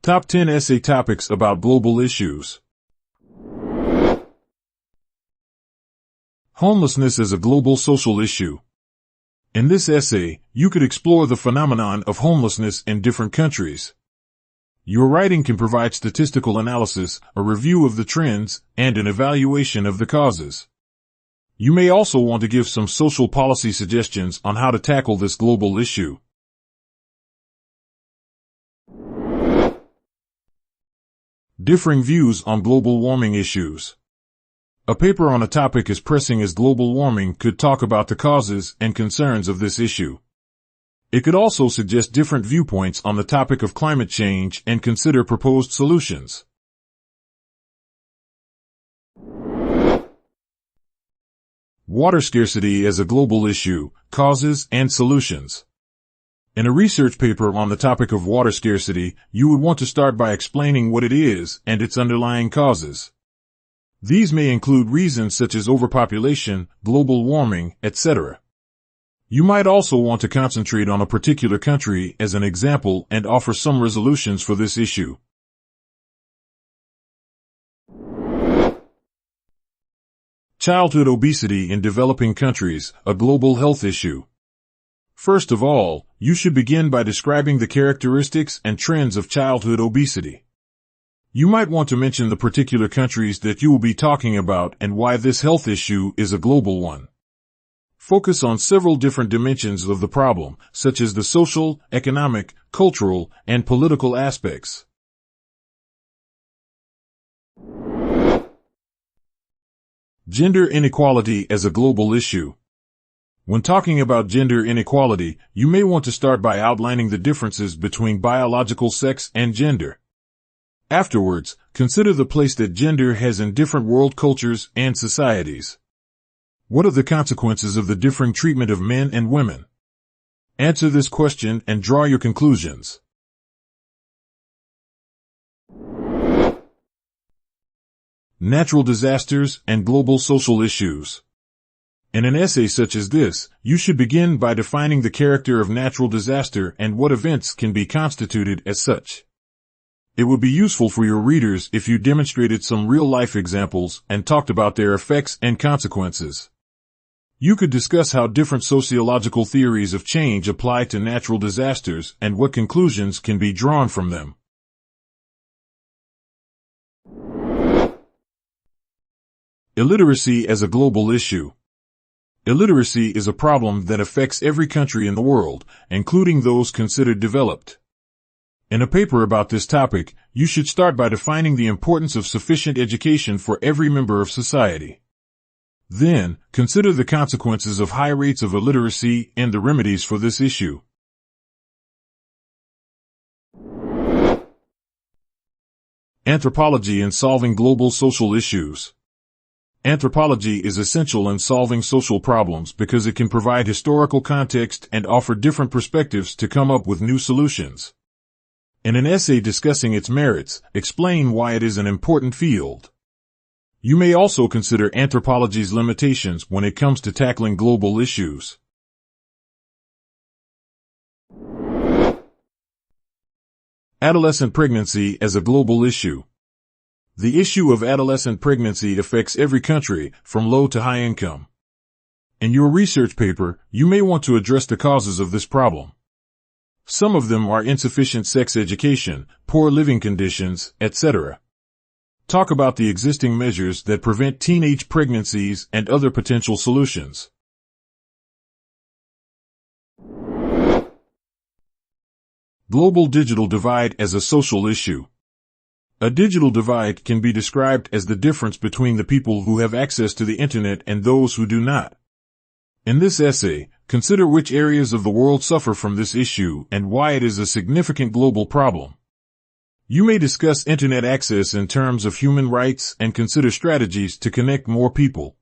Top 10 Essay Topics About Global Issues. Homelessness as a global social issue. In this essay, you could explore the phenomenon of homelessness in different countries. Your writing can provide statistical analysis, a review of the trends, and an evaluation of the causes. You may also want to give some social policy suggestions on how to tackle this global issue. Differing views on global warming issues. A paper on a topic as pressing as global warming could talk about the causes and concerns of this issue. It could also suggest different viewpoints on the topic of climate change and consider proposed solutions. Water scarcity as a global issue, causes and solutions. In a research paper on the topic of water scarcity, you would want to start by explaining what it is and its underlying causes. These may include reasons such as overpopulation, global warming, etc. You might also want to concentrate on a particular country as an example and offer some resolutions for this issue. Childhood obesity in developing countries, a global health issue. First of all, you should begin by describing the characteristics and trends of childhood obesity. You might want to mention the particular countries that you will be talking about and why this health issue is a global one. Focus on several different dimensions of the problem, such as the social, economic, cultural, and political aspects. Gender inequality as a global issue. When talking about gender inequality, you may want to start by outlining the differences between biological sex and gender. Afterwards, consider the place that gender has in different world cultures and societies. What are the consequences of the differing treatment of men and women? Answer this question and draw your conclusions. Natural disasters and global social issues. In an essay such as this, you should begin by defining the character of natural disaster and what events can be constituted as such. It would be useful for your readers if you demonstrated some real-life examples and talked about their effects and consequences. You could discuss how different sociological theories of change apply to natural disasters and what conclusions can be drawn from them. Illiteracy as a global issue. Illiteracy is a problem that affects every country in the world, including those considered developed. In a paper about this topic, you should start by defining the importance of sufficient education for every member of society. Then, consider the consequences of high rates of illiteracy and the remedies for this issue. Anthropology in solving global social issues. Anthropology is essential in solving social problems because it can provide historical context and offer different perspectives to come up with new solutions. In an essay discussing its merits, explain why it is an important field. You may also consider anthropology's limitations when it comes to tackling global issues. Adolescent pregnancy as a global issue. The issue of adolescent pregnancy affects every country, from low to high income. In your research paper, you may want to address the causes of this problem. Some of them are insufficient sex education, poor living conditions, etc. Talk about the existing measures that prevent teenage pregnancies and other potential solutions. Global digital divide as a social issue. A digital divide can be described as the difference between the people who have access to the internet and those who do not. In this essay, consider which areas of the world suffer from this issue and why it is a significant global problem. You may discuss internet access in terms of human rights and consider strategies to connect more people.